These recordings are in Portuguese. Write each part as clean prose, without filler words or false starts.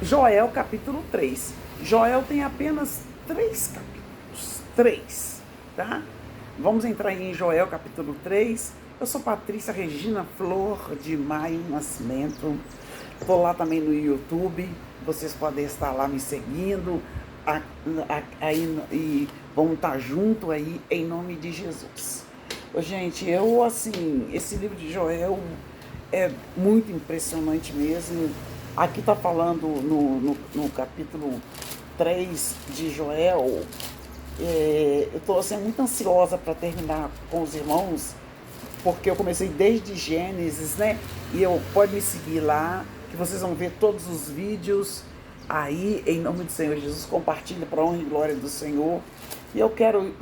Joel capítulo 3. Joel tem apenas 3 capítulos. 3, tá? Vamos entrar em Joel capítulo 3. Eu sou Patrícia Regina Flor de Maio Nascimento. Estou lá também no YouTube. Vocês podem estar lá me seguindo. Aí, e vamos estar junto aí em nome de Jesus. Gente, esse livro de Joel é muito impressionante mesmo. Aqui está falando no capítulo 3 de Joel. Eu estou assim, muito ansiosa para terminar com os irmãos, porque eu comecei desde Gênesis, né? E pode me seguir lá, que vocês vão ver todos os vídeos. Aí, em nome do Senhor Jesus, compartilha para a honra e glória do Senhor. E eu quero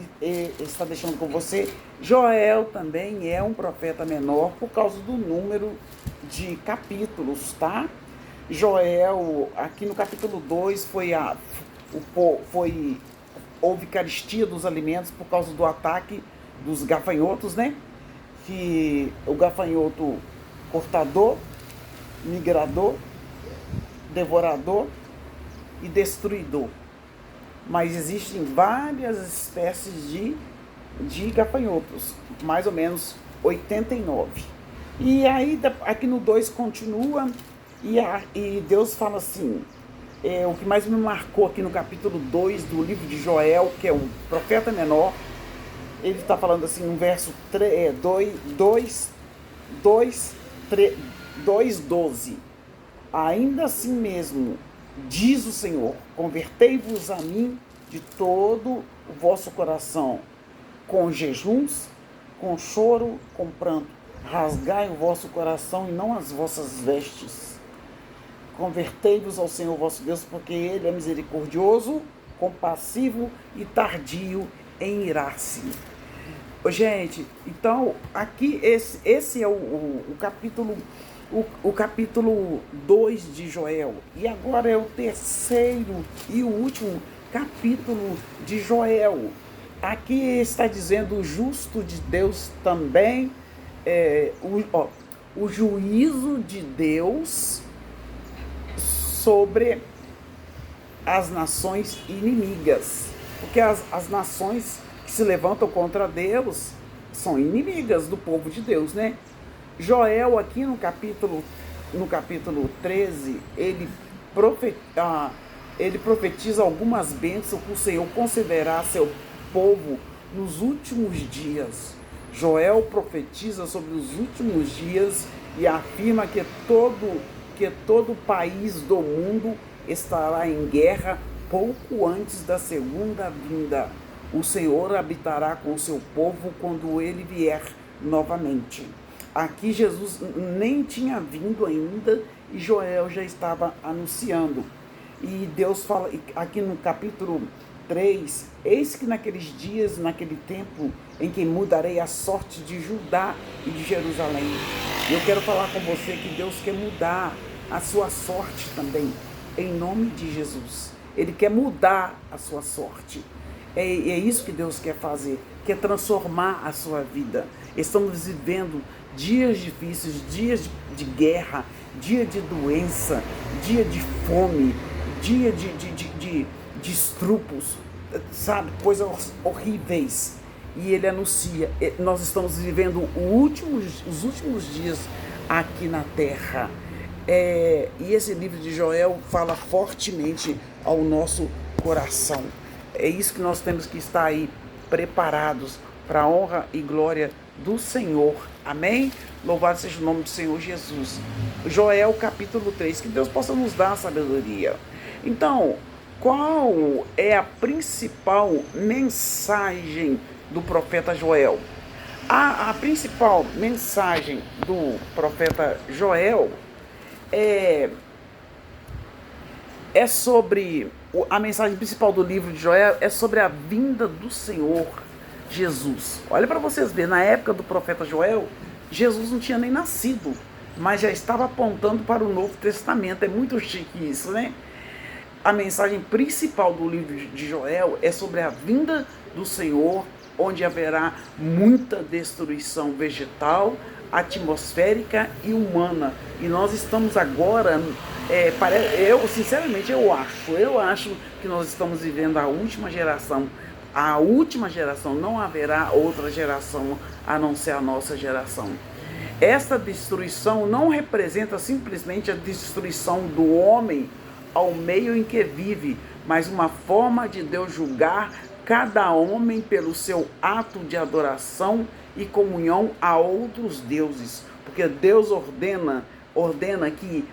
estar deixando com você, Joel também é um profeta menor por causa do número de capítulos, tá? Joel, aqui no capítulo 2, houve carestia dos alimentos por causa do ataque dos gafanhotos, né? Que o gafanhoto cortador, migrador, devorador e destruidor. Mas existem várias espécies de gafanhotos, mais ou menos 89. E aí, aqui no 2 continua, e Deus fala assim, o que mais me marcou aqui no capítulo 2 do livro de Joel, que é um profeta menor, ele está falando assim, no verso 2:12. Ainda assim mesmo, diz o Senhor, convertei-vos a mim de todo o vosso coração, com jejuns, com choro, com pranto. Rasgai o vosso coração e não as vossas vestes. Convertei-vos ao Senhor vosso Deus, porque Ele é misericordioso, compassivo e tardio em irar-se. Gente, então aqui esse é o capítulo 2 de Joel. E agora é o terceiro e o último capítulo de Joel. Aqui está dizendo o justo de Deus também, o juízo de Deus sobre as nações inimigas. Porque as nações que se levantam contra Deus são inimigas do povo de Deus, né? Joel, aqui no capítulo 13, ele profetiza algumas bênçãos que o Senhor concederá a seu povo nos últimos dias. Joel profetiza sobre os últimos dias e afirma que todo país do mundo estará em guerra pouco antes da segunda vinda. O Senhor habitará com o seu povo quando ele vier novamente. Aqui Jesus nem tinha vindo ainda e Joel já estava anunciando. E Deus fala aqui no capítulo 3, eis que naqueles dias, naquele tempo, em que mudarei a sorte de Judá e de Jerusalém. Eu quero falar com você que Deus quer mudar a sua sorte também, em nome de Jesus. Ele quer mudar a sua sorte. É isso que Deus quer fazer, quer transformar a sua vida. Estamos vivendo dias difíceis, dias de guerra, dia de doença, dia de fome, dia de estrupos, sabe, coisas horríveis. E ele anuncia, nós estamos vivendo os últimos dias aqui na terra. E esse livro de Joel fala fortemente ao nosso coração. É isso que nós temos que estar aí preparados para a honra e glória do Senhor. Amém? Louvado seja o nome do Senhor Jesus. Joel capítulo 3. Que Deus possa nos dar sabedoria. Então, qual é a principal mensagem do profeta Joel? A principal mensagem do profeta Joel é sobre... A mensagem principal do livro de Joel é sobre a vinda do Senhor Jesus. Olha para vocês verem, na época do profeta Joel, Jesus não tinha nem nascido, mas já estava apontando para o Novo Testamento. É muito chique isso, né? A mensagem principal do livro de Joel é sobre a vinda do Senhor onde haverá muita destruição vegetal, atmosférica e humana. E nós estamos agora, sinceramente eu acho que nós estamos vivendo a última geração. A última geração, não haverá outra geração a não ser a nossa geração. Esta destruição não representa simplesmente a destruição do homem ao meio em que vive, mas uma forma de Deus julgar cada homem pelo seu ato de adoração e comunhão a outros deuses. Porque Deus ordena que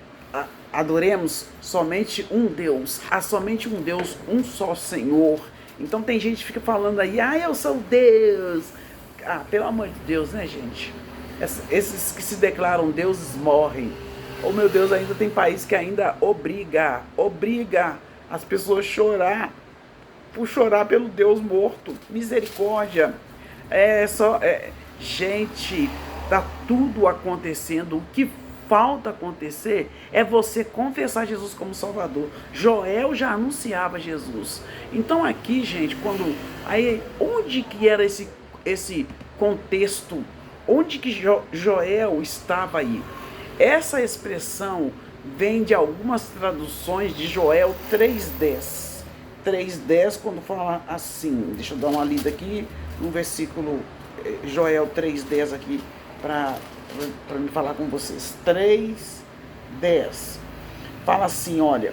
adoremos somente um Deus, há somente um Deus, um só Senhor. Então tem gente que fica falando aí, eu sou Deus. Pelo amor de Deus, né, gente? Esses que se declaram deuses morrem. Oh, meu Deus, ainda tem país que ainda obriga as pessoas por chorar pelo Deus morto. Misericórdia. Gente, tá tudo acontecendo. O que falta acontecer é você confessar Jesus como Salvador. Joel já anunciava Jesus. Então aqui, gente, onde que era esse contexto? Onde que Joel estava aí? Essa expressão vem de algumas traduções de Joel 3:10. 3:10, quando fala assim, deixa eu dar uma lida aqui no versículo Joel 3:10 aqui, para me falar com vocês. 3:10 fala assim, olha,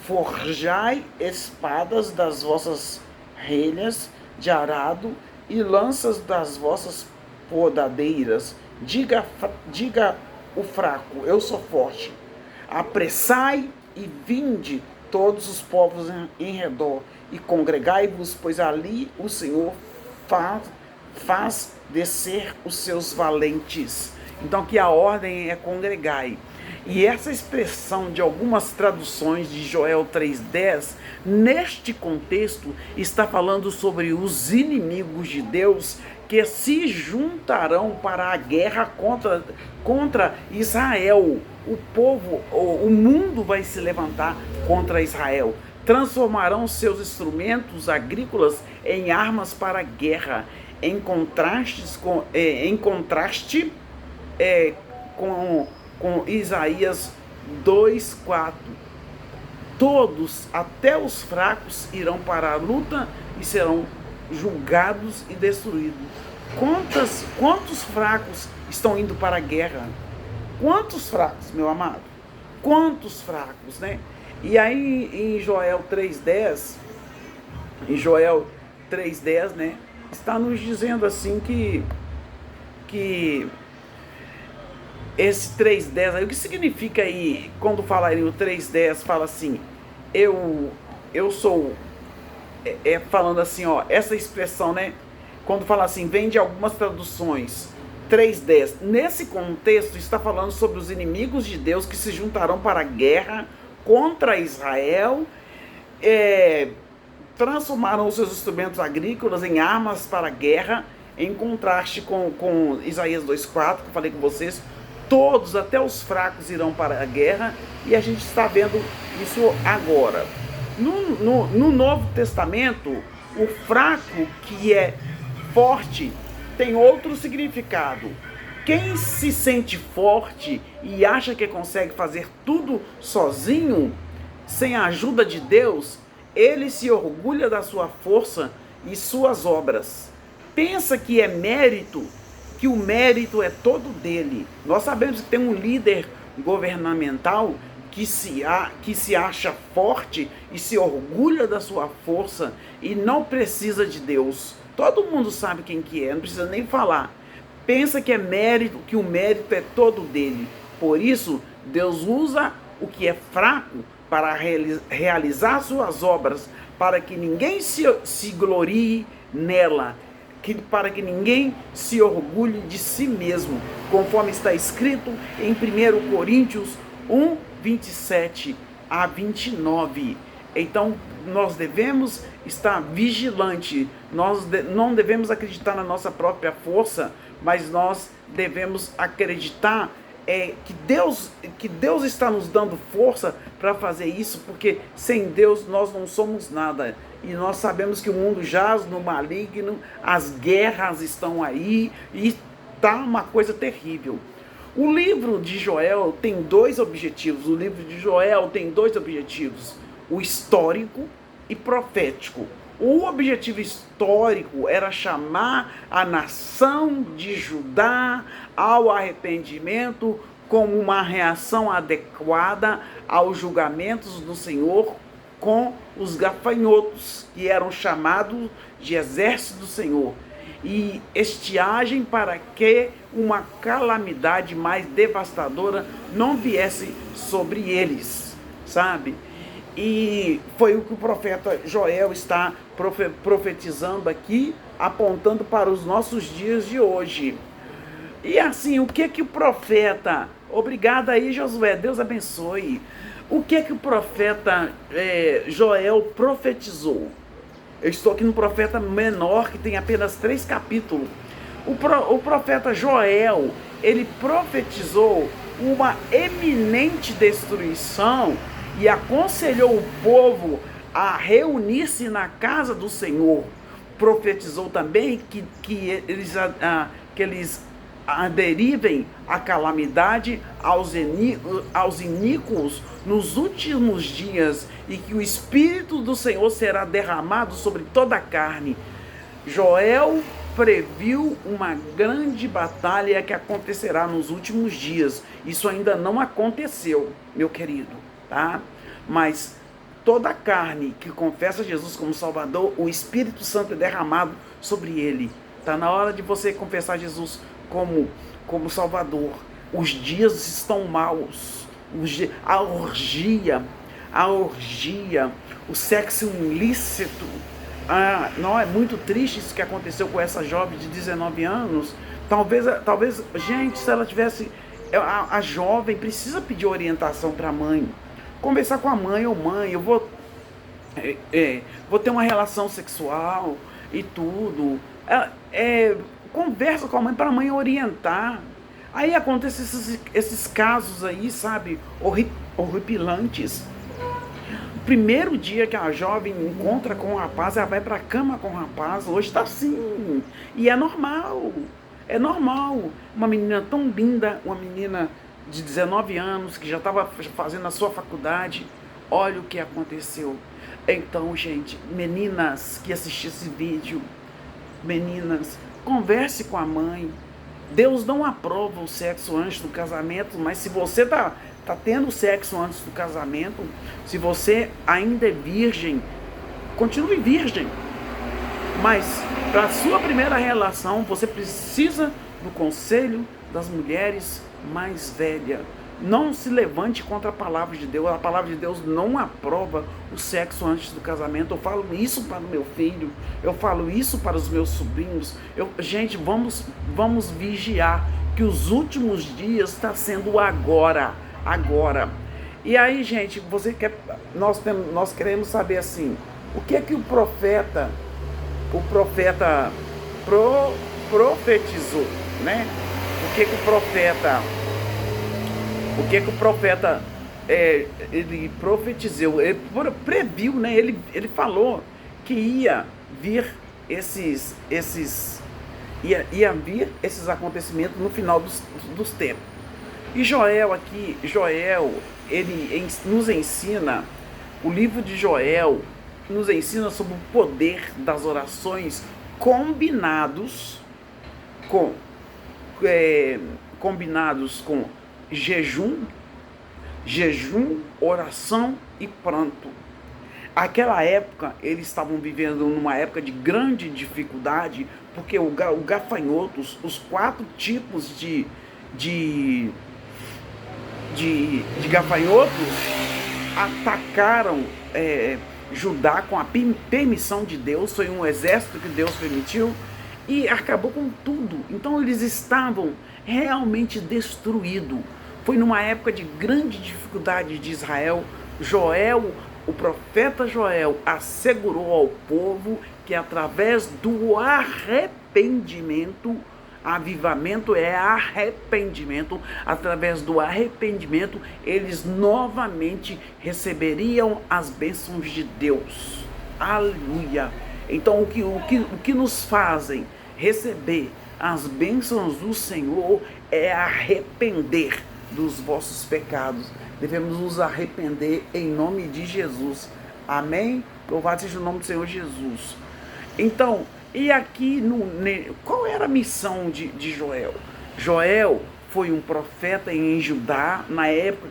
forjai espadas das vossas relhas de arado e lanças das vossas podadeiras. Diga o fraco, eu sou forte. Apressai e vinde todos os povos em redor e congregai-vos, pois ali o Senhor faz descer os seus valentes. Então aqui a ordem é congregai. E essa expressão de algumas traduções de Joel 3:10, neste contexto, está falando sobre os inimigos de Deus que se juntarão para a guerra contra Israel. O mundo vai se levantar contra Israel. Transformarão seus instrumentos agrícolas em armas para a guerra. Em contraste com Isaías 2:4. Todos, até os fracos, irão para a luta e serão julgados e destruídos. Quantos fracos estão indo para a guerra? Quantos fracos, meu amado? Quantos fracos, né? E aí em Joel 3:10, né, está nos dizendo assim que esse 3:10 aí, o que significa aí, quando falarem o 3:10, fala assim, eu sou, falando assim, essa expressão, né, quando fala assim, vem de algumas traduções, 3:10, nesse contexto está falando sobre os inimigos de Deus que se juntarão para a guerra contra Israel, transformaram os seus instrumentos agrícolas em armas para a guerra, em contraste com Isaías 2:4, que eu falei com vocês. Todos, até os fracos, irão para a guerra, e a gente está vendo isso agora. No Novo Testamento, o fraco, que é forte, tem outro significado. Quem se sente forte e acha que consegue fazer tudo sozinho, sem a ajuda de Deus, ele se orgulha da sua força e suas obras. Pensa que é mérito, que o mérito é todo dele. Nós sabemos que tem um líder governamental que se acha forte e se orgulha da sua força e não precisa de Deus. Todo mundo sabe quem que é, não precisa nem falar. Pensa que é mérito, que o mérito é todo dele. Por isso, Deus usa o que é fraco para realizar suas obras, para que ninguém se glorie nela, para que ninguém se orgulhe de si mesmo, conforme está escrito em 1 Coríntios 1:27-29. Então, nós devemos estar vigilantes, nós não devemos acreditar na nossa própria força, mas nós devemos acreditar que Deus está nos dando força para fazer isso, porque sem Deus nós não somos nada. E nós sabemos que o mundo jaz no maligno, as guerras estão aí e está uma coisa terrível. O livro de Joel tem dois objetivos. O livro de Joel tem dois objetivos: o histórico e profético. O objetivo histórico era chamar a nação de Judá ao arrependimento como uma reação adequada aos julgamentos do Senhor com os gafanhotos, que eram chamados de exército do Senhor, e estiagem para que uma calamidade mais devastadora não viesse sobre eles, sabe? E foi o que o profeta Joel está profetizando aqui, apontando para os nossos dias de hoje. E assim, o que o profeta... Obrigado aí, Josué, Deus abençoe. O que o profeta Joel profetizou? Eu estou aqui no profeta menor, que tem apenas 3 capítulos. O profeta Joel, ele profetizou uma eminente destruição e aconselhou o povo a reunir-se na casa do Senhor. Profetizou também que eles aderivem à calamidade, aos iníquos nos últimos dias, e que o Espírito do Senhor será derramado sobre toda a carne. Joel previu uma grande batalha que acontecerá nos últimos dias. Isso ainda não aconteceu, meu querido, tá? Mas toda a carne que confessa Jesus como Salvador, o Espírito Santo é derramado sobre ele. Está na hora de você confessar Jesus como Salvador. Os dias estão maus. A orgia, o sexo ilícito. Não é muito triste isso que aconteceu com essa jovem de 19 anos. Talvez, gente, se ela tivesse... A jovem precisa pedir orientação para a mãe. Conversar com a mãe: ou mãe, eu vou ter uma relação sexual e tudo. Conversa com a mãe para a mãe orientar. Aí acontecem esses casos aí, sabe, horripilantes. O primeiro dia que a jovem encontra com o rapaz, ela vai para a cama com o rapaz. Hoje está assim. E é normal. É normal. Uma menina tão linda, uma menina de 19 anos, que já estava fazendo a sua faculdade. Olha o que aconteceu. Então, gente, meninas que assistiram esse vídeo, meninas, converse com a mãe. Deus não aprova o sexo antes do casamento, mas se você tá tendo sexo antes do casamento, se você ainda é virgem, continue virgem. Mas para a sua primeira relação, você precisa do conselho das mulheres mais velhas. Não se levante contra a palavra de Deus. A palavra de Deus não aprova o sexo antes do casamento. Eu falo isso para o meu filho. Eu falo isso para os meus sobrinhos. Gente, vamos vigiar, que os últimos dias está sendo agora. E aí, gente, nós queremos saber assim, o que o profeta profetizou, né? O que o profeta ele profetizou, ele previu, né? Ele falou que ia vir esses acontecimentos no final dos tempos. E Joel, ele nos ensina, o livro de Joel nos ensina sobre o poder das orações combinados com jejum, oração e pranto. Aquela época, eles estavam vivendo numa época de grande dificuldade, porque os gafanhotos, os 4 tipos de gafanhotos atacaram Judá com a permissão de Deus. Foi um exército que Deus permitiu e acabou com tudo. Então eles estavam realmente destruídos. Foi numa época de grande dificuldade de Israel. O profeta Joel assegurou ao povo que através do arrependimento Avivamento é arrependimento. Através do arrependimento, eles novamente receberiam as bênçãos de Deus. Aleluia! Então, o que nos fazem receber as bênçãos do Senhor é arrepender dos vossos pecados. Devemos nos arrepender em nome de Jesus. Amém? Louvado seja o nome do Senhor Jesus. Então, e aqui, qual era a missão de Joel? Joel foi um profeta em Judá, na época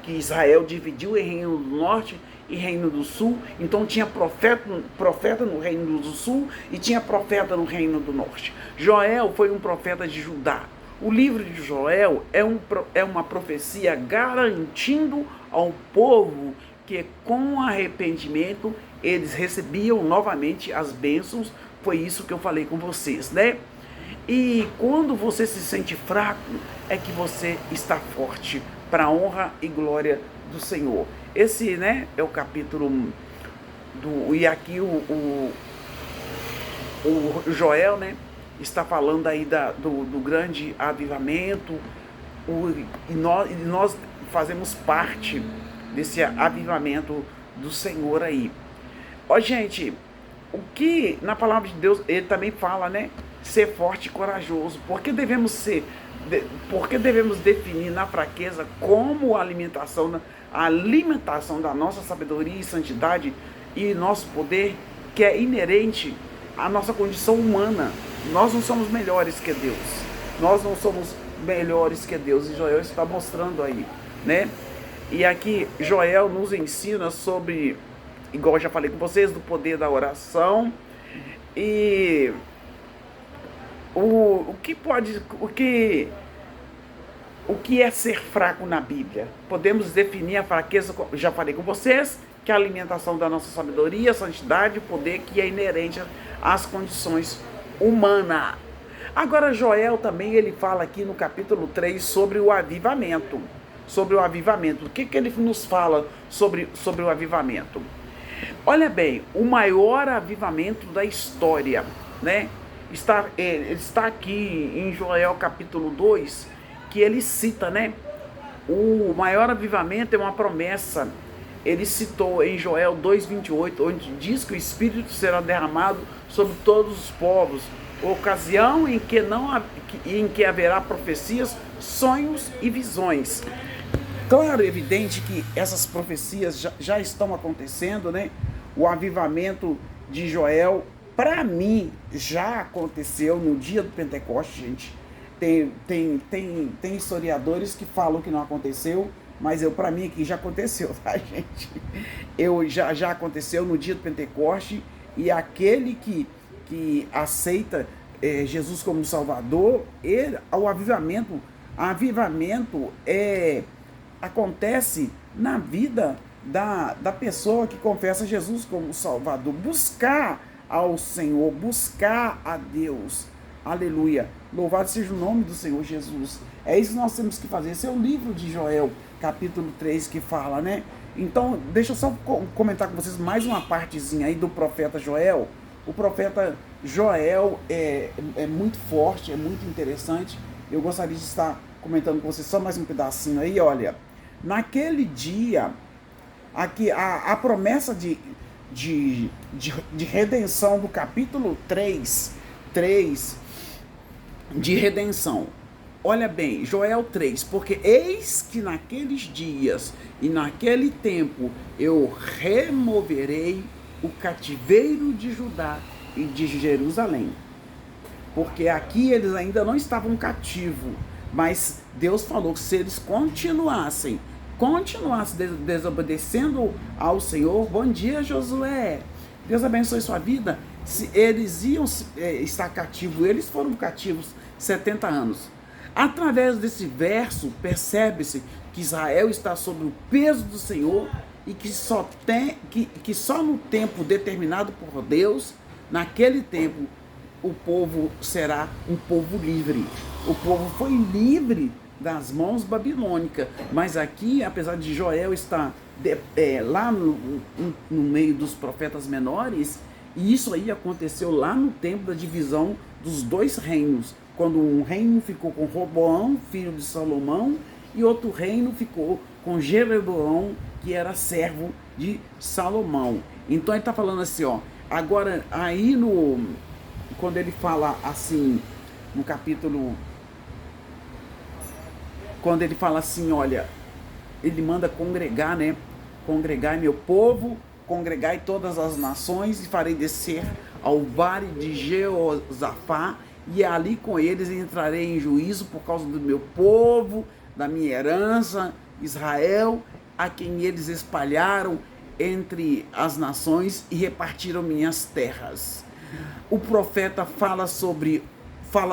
que Israel dividiu em reino do norte e reino do sul. Então tinha profeta no reino do sul e tinha profeta no reino do norte. Joel foi um profeta de Judá. O livro de Joel é uma profecia garantindo ao povo que com arrependimento eles recebiam novamente as bênçãos. Foi isso que eu falei com vocês, né? E quando você se sente fraco, é que você está forte, para a honra e glória do Senhor. Esse, né, é o capítulo e aqui o Joel, né, está falando aí do grande avivamento, e nós fazemos parte desse avivamento do Senhor aí. Ó, gente, o que na palavra de Deus ele também fala, né? Ser forte e corajoso. Porque devemos definir na fraqueza como a alimentação da nossa sabedoria e santidade e nosso poder, que é inerente à nossa condição humana. Nós não somos melhores que Deus. Nós não somos melhores que Deus. E Joel está mostrando aí, né? E aqui Joel nos ensina sobre, igual eu já falei com vocês, do poder da oração. E o que é ser fraco na Bíblia? Podemos definir a fraqueza, já falei com vocês, que é a alimentação da nossa sabedoria, santidade e poder, que é inerente às condições humanas. Agora Joel também ele fala aqui no capítulo 3 sobre o avivamento. Sobre o avivamento. O que ele nos fala sobre o avivamento? Olha bem, o maior avivamento da história, né? Ele está aqui em Joel capítulo 2, que ele cita, né? O maior avivamento é uma promessa. Ele citou em Joel 2,28, onde diz que o Espírito será derramado sobre todos os povos, ocasião em que haverá profecias, sonhos e visões. Claro, evidente que essas profecias já estão acontecendo, né? O avivamento de Joel, para mim, já aconteceu no dia do Pentecoste, gente. Tem historiadores que falam que não aconteceu, mas para mim aqui já aconteceu, tá, gente? Já aconteceu no dia do Pentecoste, e aquele que aceita Jesus como Salvador, o avivamento acontece na vida da pessoa que confessa Jesus como Salvador. Buscar ao Senhor, buscar a Deus. Aleluia. Louvado seja o nome do Senhor Jesus. É isso que nós temos que fazer. Esse é o livro de Joel, capítulo 3, que fala, né? Então, deixa eu só comentar com vocês mais uma partezinha aí do profeta Joel. O profeta Joel é muito forte, é muito interessante. Eu gostaria de estar comentando com vocês só mais um pedacinho aí, olha. Naquele dia, aqui a promessa de redenção do capítulo 3 de redenção. Olha bem, Joel 3, porque eis que naqueles dias e naquele tempo eu removerei o cativeiro de Judá e de Jerusalém. Porque aqui eles ainda não estavam cativos, mas Deus falou que se eles continuassem desobedecendo ao Senhor, bom dia Josué, Deus abençoe sua vida, se eles iam estar cativos, eles foram cativos 70 anos. Através desse verso, percebe-se que Israel está sob o peso do Senhor e que só no tempo determinado por Deus, naquele tempo, o povo será um povo livre. O povo foi livre das mãos babilônicas, mas aqui, apesar de Joel estar lá no meio dos profetas menores, e isso aí aconteceu lá no tempo da divisão dos dois reinos, quando um reino ficou com Roboão, filho de Salomão, e outro reino ficou com Jeroboão, que era servo de Salomão. Então ele está falando assim, ó, agora aí quando ele fala assim, no capítulo, quando ele fala assim, olha, ele manda congregar, né? Congregai meu povo, congregai todas as nações, e farei descer ao vale de Jeosafá, e ali com eles entrarei em juízo por causa do meu povo, da minha herança, Israel, a quem eles espalharam entre as nações e repartiram minhas terras. O profeta fala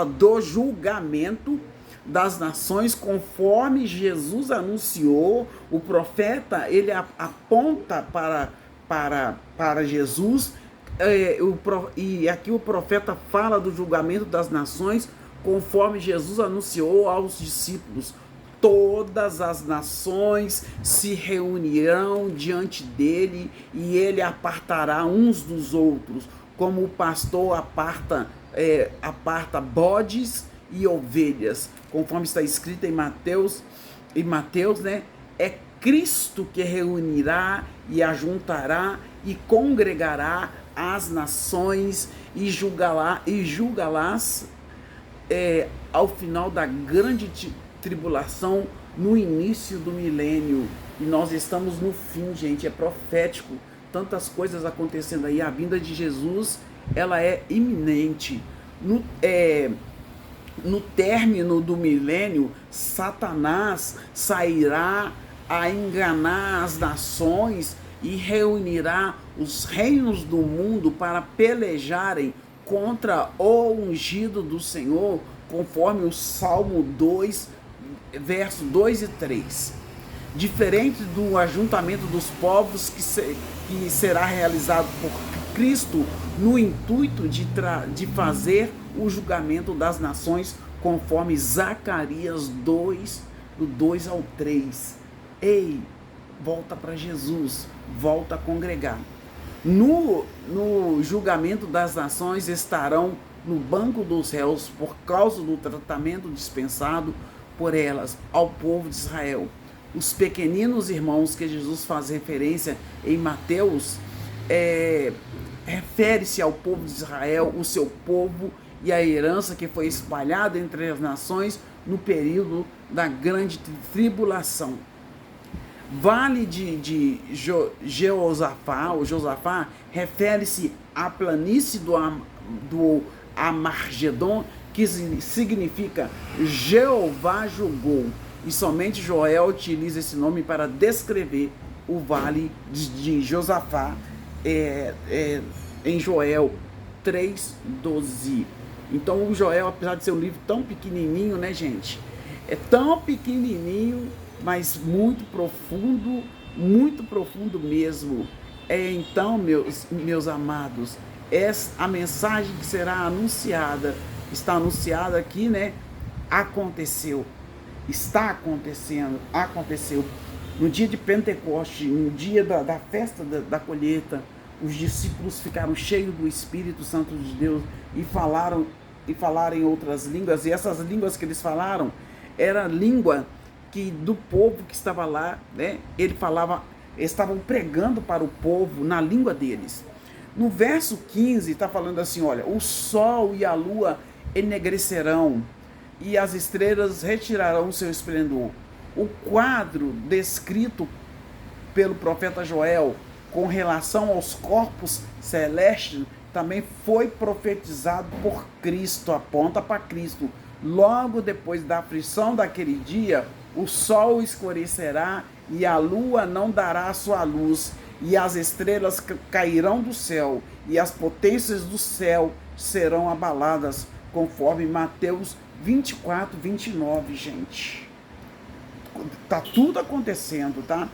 do julgamento das nações, conforme Jesus anunciou. O profeta, ele aponta para Jesus, e aqui o profeta fala do julgamento das nações, conforme Jesus anunciou aos discípulos. Todas as nações se reunirão diante dele, e ele apartará uns dos outros, como o pastor aparta bodes e ovelhas, conforme está escrito em Mateus, né? É Cristo que reunirá e ajuntará e congregará as nações e julgá-las ao final da grande tribulação, no início do milênio. E nós estamos no fim, gente, é profético, tantas coisas acontecendo aí. A vinda de Jesus, ela é iminente. No término do milênio, Satanás sairá a enganar as nações e reunirá os reinos do mundo para pelejarem contra o ungido do Senhor, conforme o Salmo 2, verso 2 e 3. Diferente do ajuntamento dos povos que será realizado por Cristo, no intuito de fazer o julgamento das nações, conforme Zacarias 2, do 2 ao 3. Ei, volta para Jesus, volta a congregar. No julgamento das nações estarão no banco dos réus por causa do tratamento dispensado por elas ao povo de Israel. Os pequeninos irmãos que Jesus faz referência em Mateus, refere-se ao povo de Israel, o seu povo e a herança que foi espalhada entre as nações no período da grande tribulação. Vale de Jeosafá, ou Josafá, refere-se à planície do Amargedon, que significa Jeová julgou. E somente Joel utiliza esse nome para descrever o vale de Josafá, em Joel 3:12. Então o Joel, apesar de ser um livro tão pequenininho, né, gente? É tão pequenininho, mas muito profundo mesmo. Então, meus amados, a mensagem que será anunciada, está anunciada aqui, né? Aconteceu, está acontecendo, aconteceu. No dia de Pentecoste, no dia da festa da colheita, os discípulos ficaram cheios do Espírito Santo de Deus e falaram em outras línguas, e essas línguas que eles falaram era a língua do povo que estava lá, né? Estavam pregando para o povo na língua deles. No verso 15 está falando assim, olha, o sol e a lua enegrecerão e as estrelas retirarão seu esplendor. O quadro descrito pelo profeta Joel com relação aos corpos celestes também foi profetizado por Cristo, aponta para Cristo. Logo depois da aflição daquele dia, o sol escurecerá e a lua não dará sua luz, e as estrelas cairão do céu, e as potências do céu serão abaladas, conforme Mateus 24:29, gente. Tá tudo acontecendo, tá?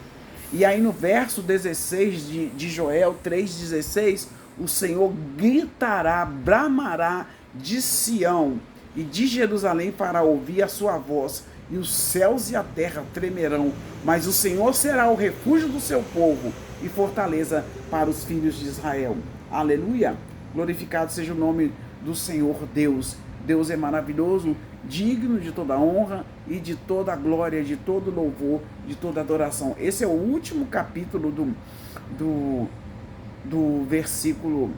E aí no verso 16 de Joel 3:16, o Senhor gritará, bramará de Sião, e de Jerusalém fará ouvir a sua voz, e os céus e a terra tremerão, mas o Senhor será o refúgio do seu povo e fortaleza para os filhos de Israel. Aleluia! Glorificado seja o nome do Senhor Deus. Deus é maravilhoso, digno de toda honra e de toda glória, de todo louvor, de toda adoração. Esse é o último capítulo do versículo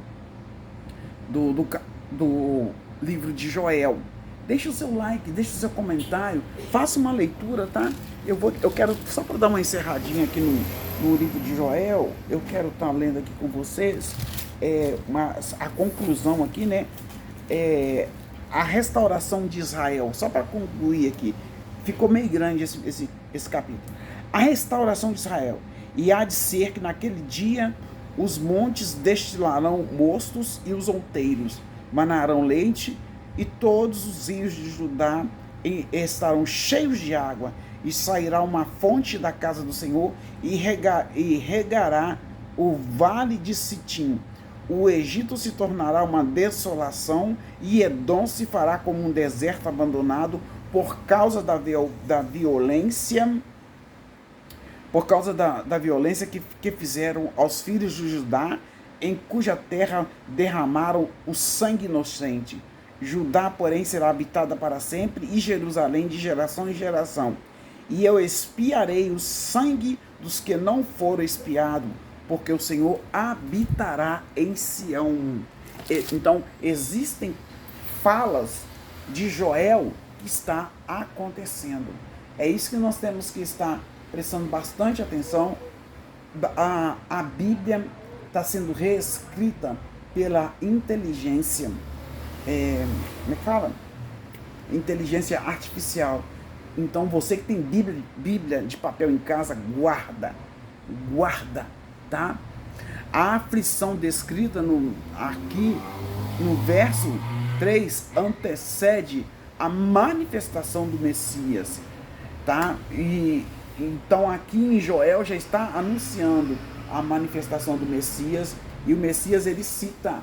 do livro de Joel. Deixa o seu like, deixa o seu comentário, faça uma leitura, tá? Eu quero, só para dar uma encerradinha aqui no livro de Joel, eu quero estar lendo aqui com vocês a conclusão aqui, né? A restauração de Israel, só para concluir aqui, ficou meio grande esse capítulo. A restauração de Israel. E há de ser que naquele dia os montes destilarão mostos e os outeiros manarão leite, e todos os rios de Judá estarão cheios de água, e sairá uma fonte da casa do Senhor e regará o vale de Sitim. O Egito se tornará uma desolação e Edom se fará como um deserto abandonado por causa da violência, que fizeram aos filhos de Judá, em cuja terra derramaram o sangue inocente. Judá, porém, será habitada para sempre, e Jerusalém de geração em geração. E eu expiarei o sangue dos que não foram expiados, porque o Senhor habitará em Sião. Então, existem falas de Joel que está acontecendo. É isso que nós temos que estar prestando bastante atenção. A Bíblia está sendo reescrita pela inteligência, como é que fala? Inteligência artificial. Então você que tem Bíblia de papel em casa, guarda, tá? A aflição descrita aqui no verso 3 antecede a manifestação do Messias, tá? E então aqui em Joel já está anunciando a manifestação do Messias, e o Messias ele cita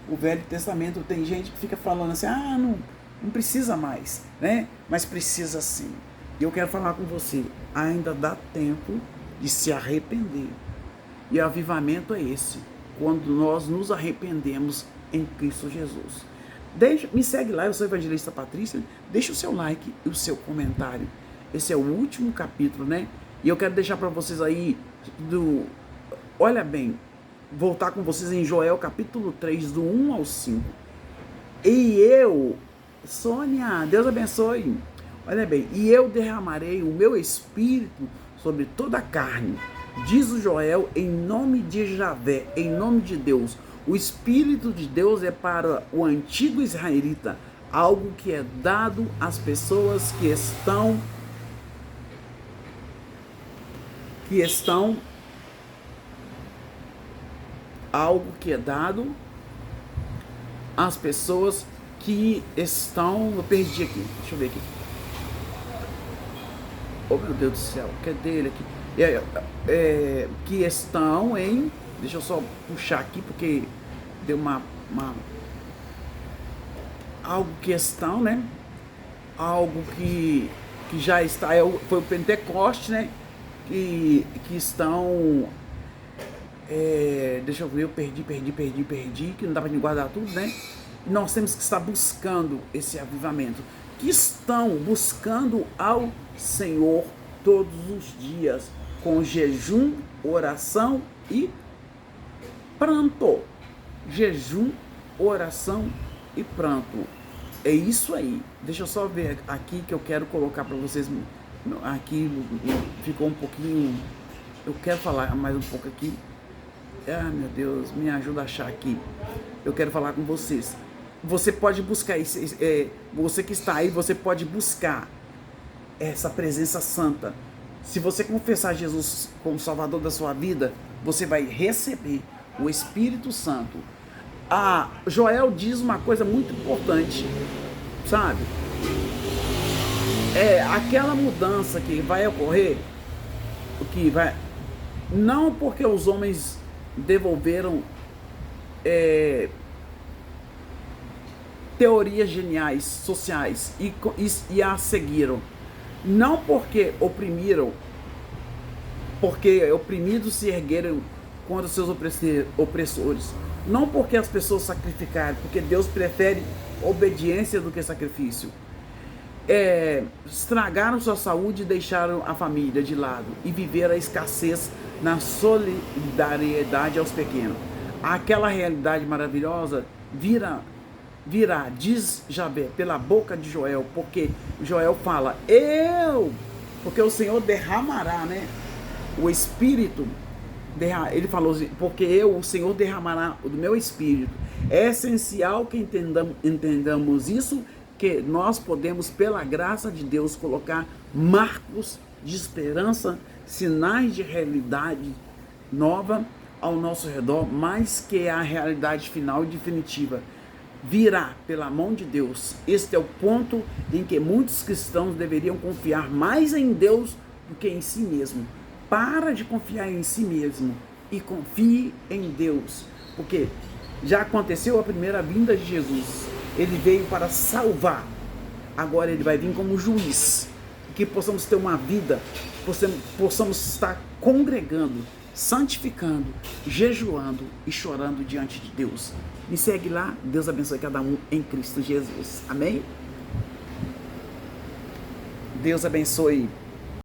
o Velho Testamento. Tem gente que fica falando assim, não precisa mais, né? Mas precisa sim. E eu quero falar com você, ainda dá tempo de se arrepender. E o avivamento é esse, quando nós nos arrependemos em Cristo Jesus. Me segue lá, eu sou a Evangelista Patrícia, deixa o seu like e o seu comentário. Esse é o último capítulo, né? E eu quero deixar para vocês aí, olha bem, voltar com vocês em Joel capítulo 3, do 1 ao 5. E eu, Sônia, Deus abençoe. Olha bem, e eu derramarei o meu espírito sobre toda a carne, diz o Joel, em nome de Javé, em nome de Deus. O Espírito de Deus é para o antigo israelita, algo que é dado às pessoas que estão algo que é dado às pessoas que estão, eu perdi aqui, deixa eu ver aqui. Oh meu Deus do céu, cadê ele aqui? Que estão em, deixa eu só puxar aqui porque deu algo que estão, né? Algo que já está, foi o Pentecoste, né? Que estão, deixa eu ver, eu perdi, que não dá para guardar tudo, né? Nós temos que estar buscando esse avivamento, que estão buscando ao Senhor todos os dias, com jejum, oração e pranto. Jejum, oração e pranto. É isso aí. Deixa eu só ver aqui que eu quero colocar para vocês. Aqui ficou um pouquinho. Eu quero falar mais um pouco aqui. Meu Deus, me ajuda a achar aqui. Eu quero falar com vocês. Você pode buscar isso. Você que está aí, você pode buscar essa presença santa. Se você confessar Jesus como Salvador da sua vida, você vai receber o Espírito Santo. Joel diz uma coisa muito importante, sabe? Aquela mudança que vai ocorrer, não porque os homens devolveram teorias geniais, sociais, e a seguiram. Não porque oprimiram, porque oprimidos se ergueram contra seus opressores. Não porque as pessoas sacrificaram, porque Deus prefere obediência do que sacrifício. Estragaram sua saúde e deixaram a família de lado e viveram a escassez na solidariedade aos pequenos. Aquela realidade maravilhosa virá, diz Javé, pela boca de Joel, porque Joel fala, porque o Senhor derramará, né? O Espírito, ele falou, porque o Senhor derramará do meu Espírito. É essencial que entendamos isso, que nós podemos, pela graça de Deus, colocar marcos de esperança, sinais de realidade nova ao nosso redor, mais que a realidade final e definitiva virá pela mão de Deus. Este é o ponto em que muitos cristãos deveriam confiar mais em Deus do que em si mesmo. Para de confiar em si mesmo e confie em Deus, porque já aconteceu a primeira vinda de Jesus. Ele veio para salvar, agora ele vai vir como juiz, que possamos ter uma vida, possamos estar congregando, santificando, jejuando e chorando diante de Deus. Me segue lá, Deus abençoe cada um em Cristo Jesus, amém? Deus abençoe.